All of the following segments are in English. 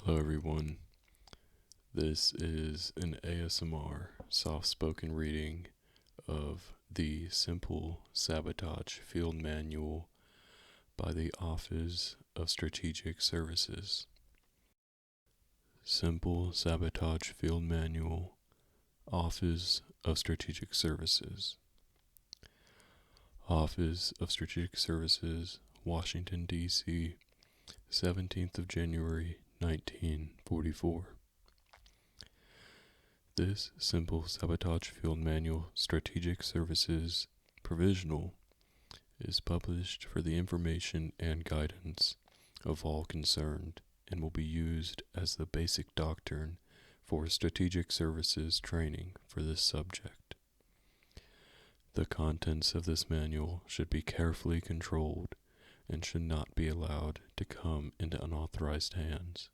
Hello, everyone. This is an ASMR soft-spoken reading of the Simple Sabotage Field Manual by the Office of Strategic Services. Simple Sabotage Field Manual, Office of Strategic Services. Office of Strategic Services, Washington, D.C., 17th of January, 1944. This Simple Sabotage Field Manual Strategic Services Provisional is published for the information and guidance of all concerned and will be used as the basic doctrine for strategic services training for this subject. The contents of this manual should be carefully controlled and should not be allowed to come into unauthorized hands.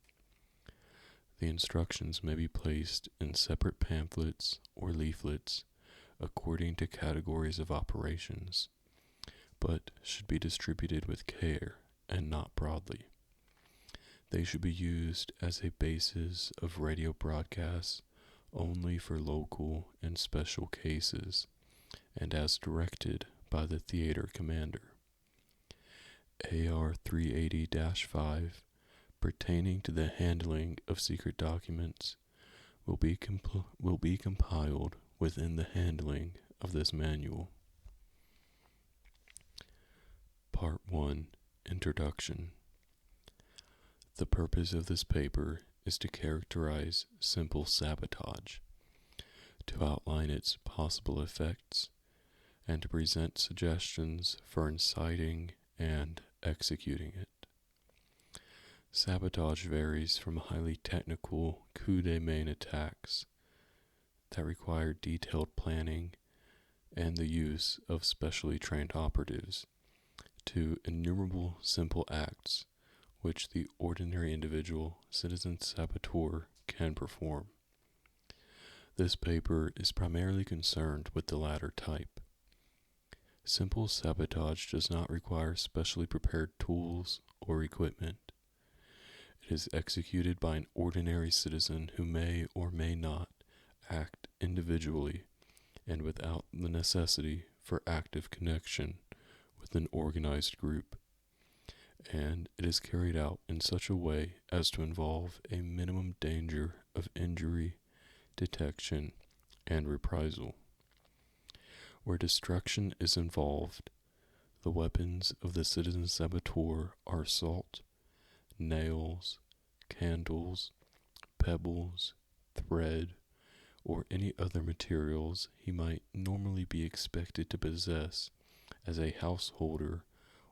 The instructions may be placed in separate pamphlets or leaflets according to categories of operations, but should be distributed with care and not broadly. They should be used as a basis of radio broadcasts only for local and special cases and as directed by the theater commander. AR 380-5 pertaining to the handling of secret documents will be compiled within the handling of this manual. Part 1, Introduction. The purpose of this paper is to characterize simple sabotage, to outline its possible effects, and to present suggestions for inciting and executing it. Sabotage varies from highly technical coup de main attacks that require detailed planning and the use of specially trained operatives to innumerable simple acts which the ordinary individual citizen saboteur can perform. This paper is primarily concerned with the latter type. Simple sabotage does not require specially prepared tools or equipment. It is executed by an ordinary citizen who may or may not act individually and without the necessity for active connection with an organized group. And it is carried out in such a way as to involve a minimum danger of injury, detection, and reprisal. Where destruction is involved, the weapons of the citizen saboteur are salt, nails, candles, pebbles, thread, or any other materials he might normally be expected to possess as a householder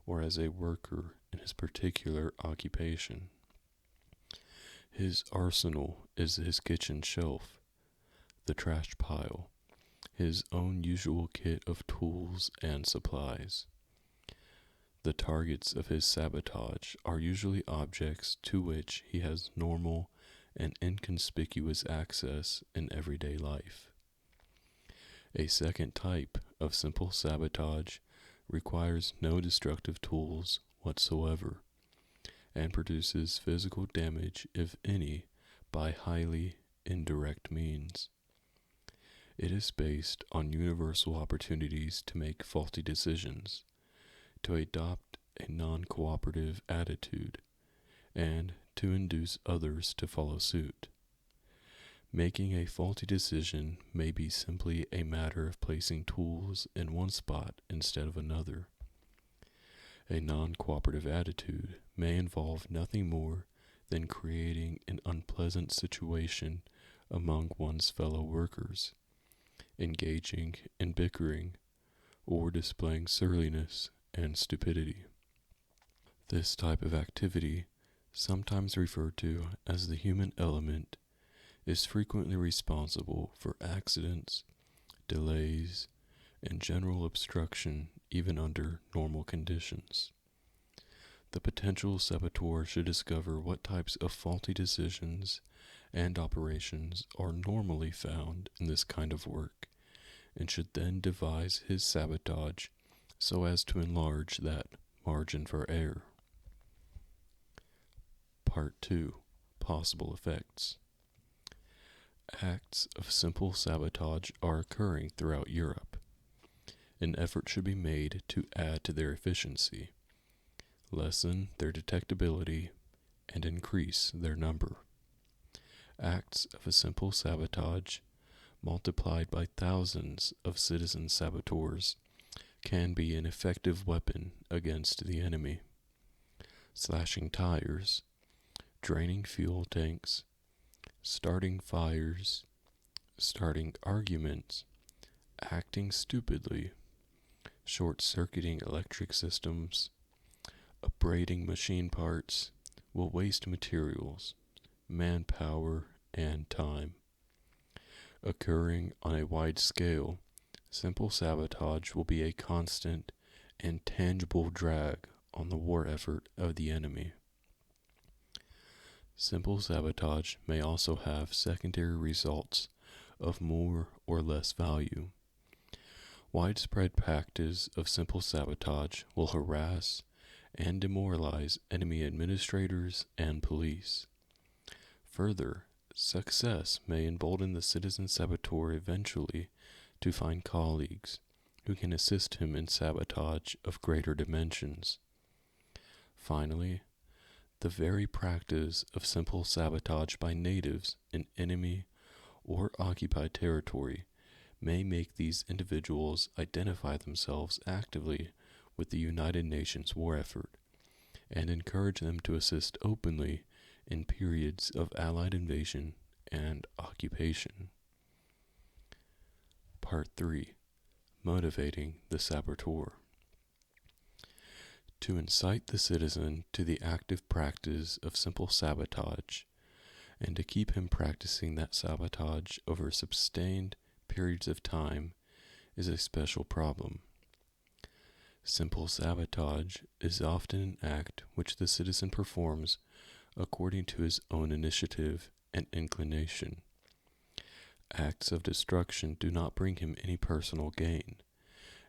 or as a worker in his particular occupation. His arsenal is his kitchen shelf, the trash pile, his own usual kit of tools and supplies. The targets of his sabotage are usually objects to which he has normal and inconspicuous access in everyday life. A second type of simple sabotage requires no destructive tools whatsoever and produces physical damage, if any, by highly indirect means. It is based on universal opportunities to make faulty decisions, to adopt a non-cooperative attitude, and to induce others to follow suit. Making a faulty decision may be simply a matter of placing tools in one spot instead of another. A non-cooperative attitude may involve nothing more than creating an unpleasant situation among one's fellow workers, engaging in bickering, or displaying surliness and stupidity. This type of activity, sometimes referred to as the human element, is frequently responsible for accidents, delays, and general obstruction even under normal conditions. The potential saboteur should discover what types of faulty decisions and operations are normally found in this kind of work, and should then devise his sabotage so as to enlarge that margin for error. Part 2, possible effects. Acts of simple sabotage are occurring throughout Europe. An effort should be made to add to their efficiency, lessen their detectability, and increase their number. Acts of a simple sabotage, multiplied by thousands of citizen saboteurs, can be an effective weapon against the enemy. Slashing tires, draining fuel tanks, starting fires, starting arguments, acting stupidly, short-circuiting electric systems, abrading machine parts will waste materials, manpower, and time. Occurring on a wide scale, simple sabotage will be a constant and tangible drag on the war effort of the enemy. Simple sabotage may also have secondary results of more or less value. Widespread practice of simple sabotage will harass and demoralize enemy administrators and police. Further, success may embolden the citizen saboteur eventually to find colleagues who can assist him in sabotage of greater dimensions. Finally, the very practice of simple sabotage by natives in enemy or occupied territory may make these individuals identify themselves actively with the United Nations war effort and encourage them to assist openly in periods of Allied invasion and occupation. Part 3. Motivating the saboteur. To incite the citizen to the active practice of simple sabotage, and to keep him practicing that sabotage over sustained periods of time, is a special problem. Simple sabotage is often an act which the citizen performs according to his own initiative and inclination. Acts of destruction do not bring him any personal gain,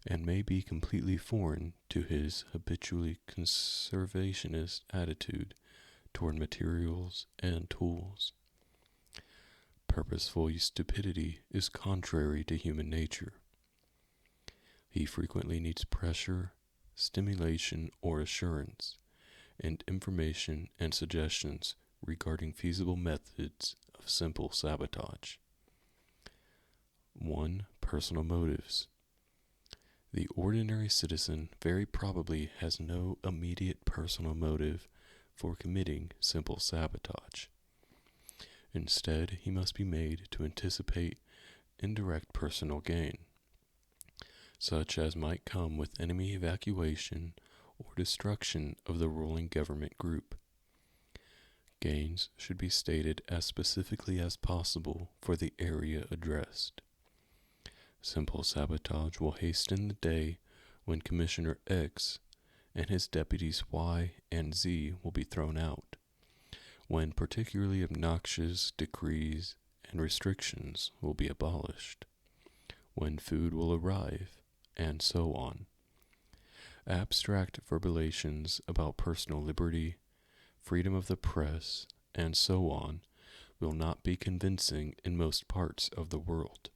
and may be completely foreign to his habitually conservationist attitude toward materials and tools. Purposeful stupidity is contrary to human nature. He frequently needs pressure, stimulation, or assurance, and information and suggestions regarding feasible methods of simple sabotage. 1. Personal motives. The ordinary citizen very probably has no immediate personal motive for committing simple sabotage. Instead, he must be made to anticipate indirect personal gain, such as might come with enemy evacuation or destruction of the ruling government group. Gains should be stated as specifically as possible for the area addressed. Simple sabotage will hasten the day when Commissioner X and his deputies Y and Z will be thrown out, when particularly obnoxious decrees and restrictions will be abolished, when food will arrive, and so on. Abstract verbalations about personal liberty, freedom of the press, and so on will not be convincing in most parts of the world.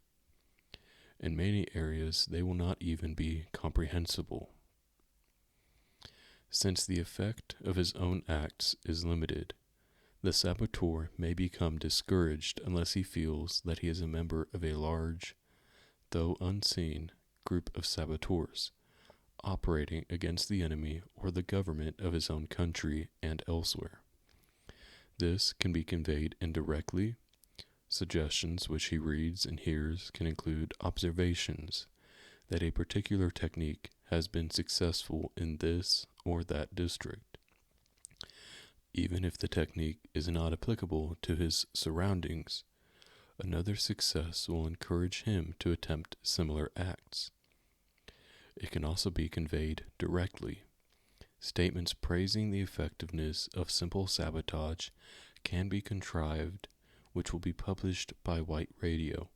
In many areas, they will not even be comprehensible. Since the effect of his own acts is limited, the saboteur may become discouraged unless he feels that he is a member of a large, though unseen, group of saboteurs operating against the enemy or the government of his own country and elsewhere. This can be conveyed indirectly. Suggestions which he reads and hears can include observations that a particular technique has been successful in this or that district. Even if the technique is not applicable to his surroundings, another success will encourage him to attempt similar acts. It can also be conveyed directly. Statements praising the effectiveness of simple sabotage can be contrived, which will be published by white radio,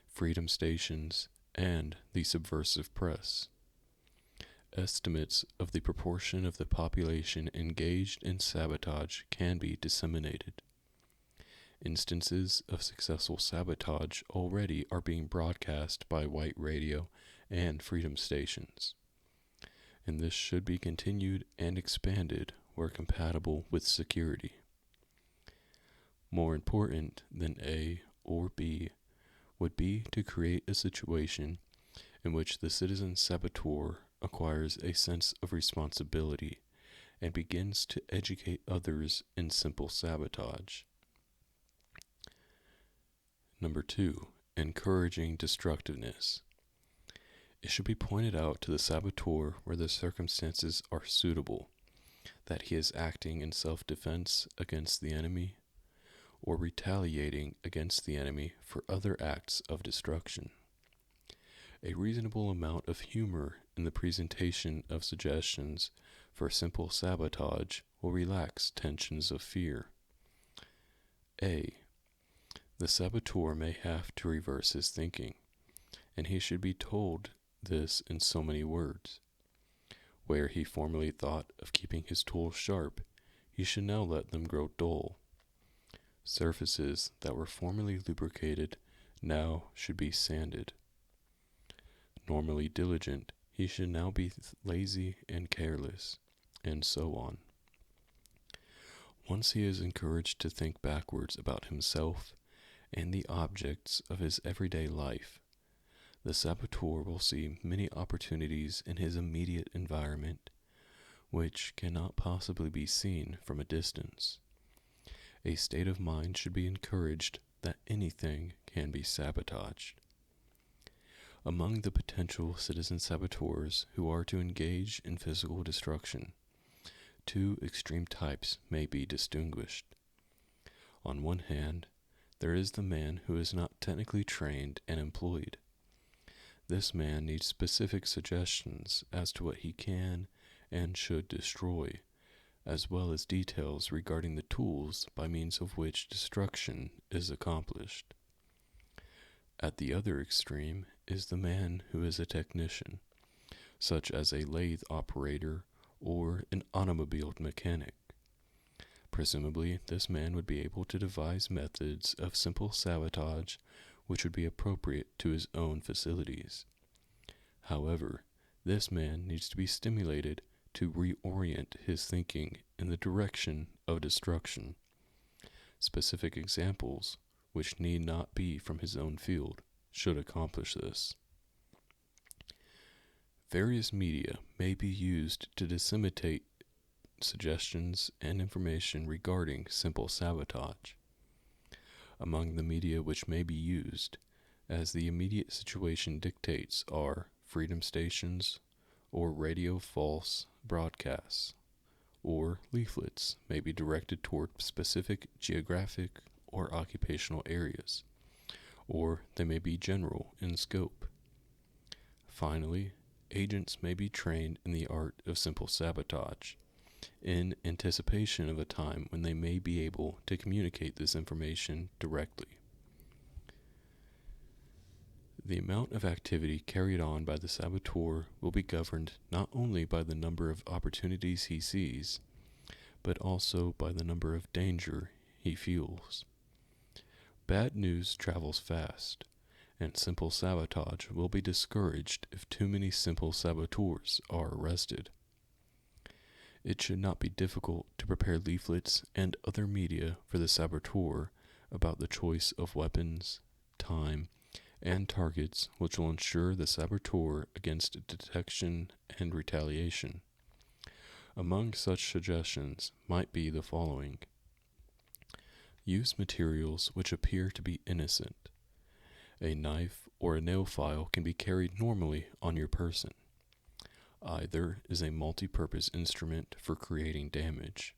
freedom stations, and the subversive press. Estimates of the proportion of the population engaged in sabotage can be disseminated. Instances of successful sabotage already are being broadcast by white radio and freedom stations, and this should be continued and expanded where compatible with security. More important than A or B would be to create a situation in which the citizen saboteur acquires a sense of responsibility and begins to educate others in simple sabotage. Number 2, encouraging destructiveness. It should be pointed out to the saboteur where the circumstances are suitable, that he is acting in self-defense against the enemy or retaliating against the enemy for other acts of destruction. A reasonable amount of humor in the presentation of suggestions for simple sabotage will relax tensions of fear. A. The saboteur may have to reverse his thinking, and he should be told this in so many words. Where he formerly thought of keeping his tools sharp, he should now let them grow dull. Surfaces that were formerly lubricated now should be sanded. Normally diligent, he should now be lazy and careless, and so on. Once he is encouraged to think backwards about himself and the objects of his everyday life, the saboteur will see many opportunities in his immediate environment, which cannot possibly be seen from a distance. A state of mind should be encouraged that anything can be sabotaged. Among the potential citizen saboteurs who are to engage in physical destruction, two extreme types may be distinguished. On one hand, there is the man who is not technically trained and employed. This man needs specific suggestions as to what he can and should destroy, as well as details regarding the tools by means of which destruction is accomplished. At the other extreme is the man who is a technician, such as a lathe operator or an automobile mechanic. Presumably, this man would be able to devise methods of simple sabotage which would be appropriate to his own facilities. However, this man needs to be stimulated to reorient his thinking in the direction of destruction. Specific examples, which need not be from his own field, should accomplish this. Various media may be used to disseminate suggestions and information regarding simple sabotage. Among the media which may be used, as the immediate situation dictates, are freedom stations or radio false broadcasts, or leaflets may be directed toward specific geographic or occupational areas, or they may be general in scope. Finally, agents may be trained in the art of simple sabotage, in anticipation of a time when they may be able to communicate this information directly. The amount of activity carried on by the saboteur will be governed not only by the number of opportunities he sees, but also by the number of danger he feels. Bad news travels fast, and simple sabotage will be discouraged if too many simple saboteurs are arrested. It should not be difficult to prepare leaflets and other media for the saboteur about the choice of weapons, time, and targets which will ensure the saboteur against detection and retaliation. Among such suggestions might be the following. Use materials which appear to be innocent. A knife or a nail file can be carried normally on your person. Either is a multi-purpose instrument for creating damage.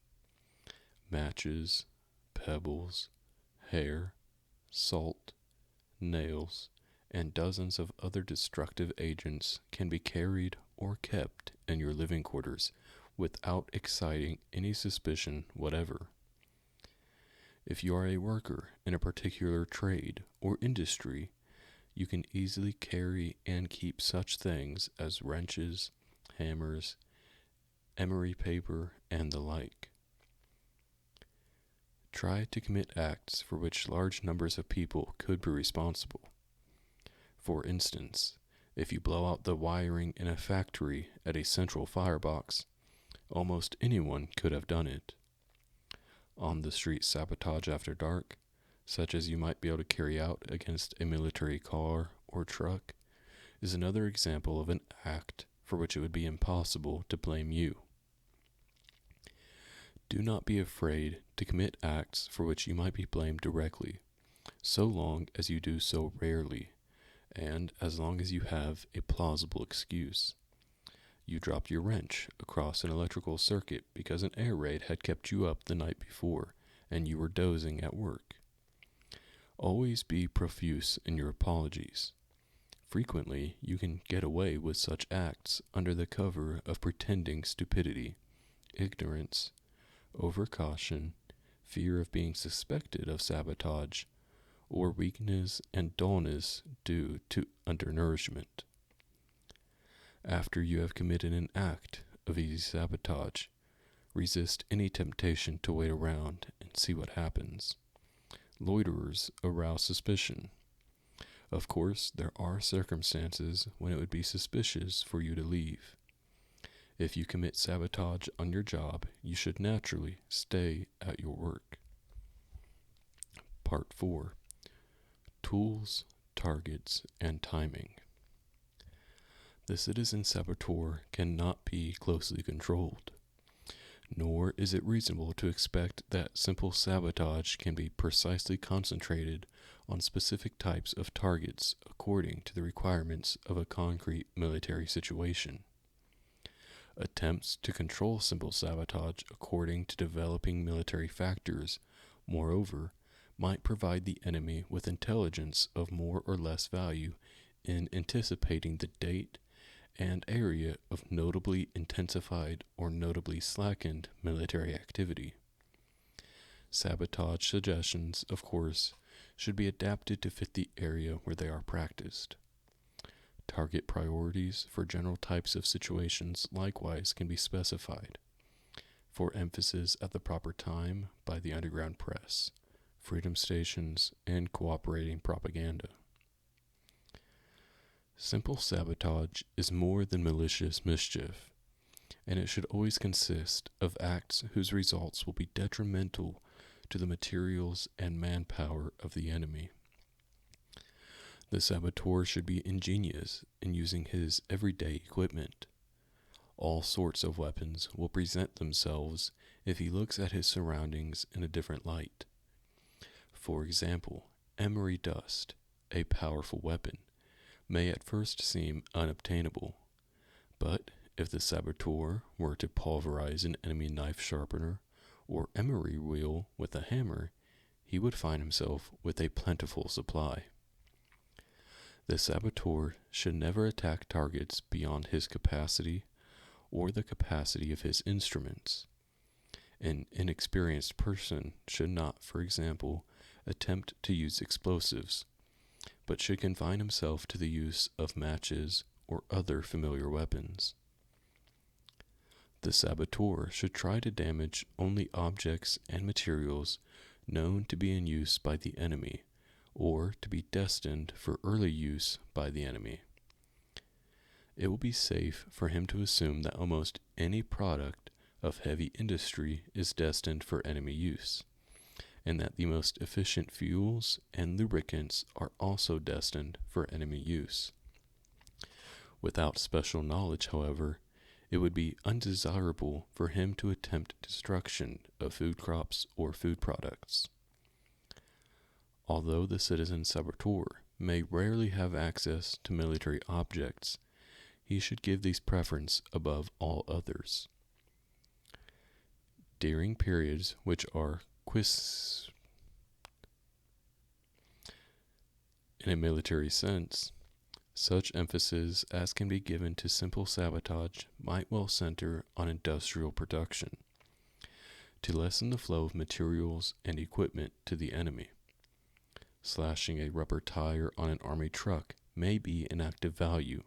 Matches, pebbles, hair, salt, nails, and dozens of other destructive agents can be carried or kept in your living quarters without exciting any suspicion whatever. If you are a worker in a particular trade or industry, you can easily carry and keep such things as wrenches, hammers, emery paper, and the like. Try to commit acts for which large numbers of people could be responsible. For instance, if you blow out the wiring in a factory at a central firebox, almost anyone could have done it. On-the-street sabotage after dark, such as you might be able to carry out against a military car or truck, is another example of an act for which it would be impossible to blame you. Do not be afraid to commit acts for which you might be blamed directly, so long as you do so rarely, and as long as you have a plausible excuse. You dropped your wrench across an electrical circuit because an air raid had kept you up the night before, and you were dozing at work. Always be profuse in your apologies. Frequently, you can get away with such acts under the cover of pretending stupidity, ignorance, overcaution, fear of being suspected of sabotage, or weakness and dullness due to undernourishment. After you have committed an act of easy sabotage, resist any temptation to wait around and see what happens. Loiterers arouse suspicion. Of course, there are circumstances when it would be suspicious for you to leave. If you commit sabotage on your job, you should naturally stay at your work. Part 4. Tools, Targets, and Timing. The citizen saboteur cannot be closely controlled, nor is it reasonable to expect that simple sabotage can be precisely concentrated on specific types of targets according to the requirements of a concrete military situation. Attempts to control simple sabotage according to developing military factors, moreover, might provide the enemy with intelligence of more or less value in anticipating the date and area of notably intensified or notably slackened military activity. Sabotage suggestions, of course, should be adapted to fit the area where they are practiced. Target priorities for general types of situations likewise can be specified, for emphasis at the proper time by the underground press, freedom stations, and cooperating propaganda. Simple sabotage is more than malicious mischief, and it should always consist of acts whose results will be detrimental to the materials and manpower of the enemy. The saboteur should be ingenious in using his everyday equipment. All sorts of weapons will present themselves if he looks at his surroundings in a different light. For example, emery dust, a powerful weapon, may at first seem unobtainable, but if the saboteur were to pulverize an enemy knife sharpener or emery wheel with a hammer, he would find himself with a plentiful supply. The saboteur should never attack targets beyond his capacity or the capacity of his instruments. An inexperienced person should not, for example, attempt to use explosives, but should confine himself to the use of matches or other familiar weapons. The saboteur should try to damage only objects and materials known to be in use by the enemy, or to be destined for early use by the enemy. It will be safe for him to assume that almost any product of heavy industry is destined for enemy use, and that the most efficient fuels and lubricants are also destined for enemy use. Without special knowledge, however, it would be undesirable for him to attempt destruction of food crops or food products. Although the citizen saboteur may rarely have access to military objects, he should give these preference above all others. During periods which are in a military sense, such emphasis as can be given to simple sabotage might well center on industrial production, to lessen the flow of materials and equipment to the enemy. Slashing a rubber tire on an army truck may be an act of value.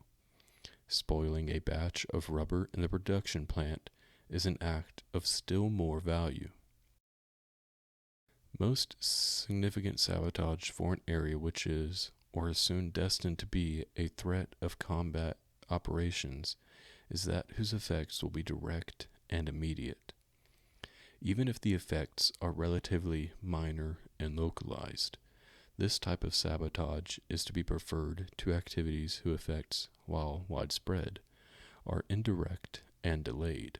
Spoiling a batch of rubber in the production plant is an act of still more value. Most significant sabotage for an area which is, or is soon destined to be, a threat of combat operations is that whose effects will be direct and immediate. Even if the effects are relatively minor and localized, this type of sabotage is to be preferred to activities whose effects, while widespread, are indirect and delayed.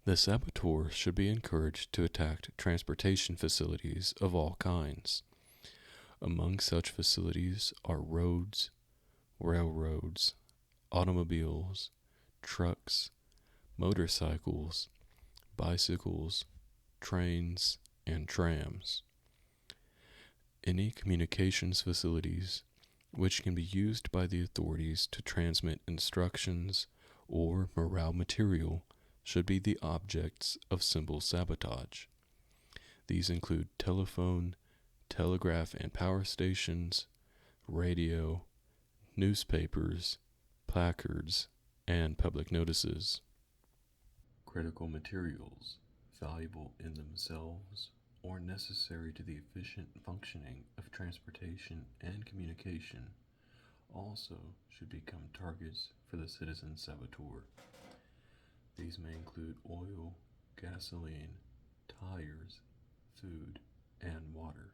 The saboteur should be encouraged to attack transportation facilities of all kinds. Among such facilities are roads, railroads, automobiles, trucks, motorcycles, bicycles, trains, and trams. Any communications facilities which can be used by the authorities to transmit instructions or morale material should be the objects of simple sabotage. These include telephone, telegraph and power stations, radio, newspapers, placards, and public notices. Critical materials, valuable in themselves or necessary to the efficient functioning of transportation and communication, also should become targets for the citizen saboteur. These may include oil, gasoline, tires, food, and water.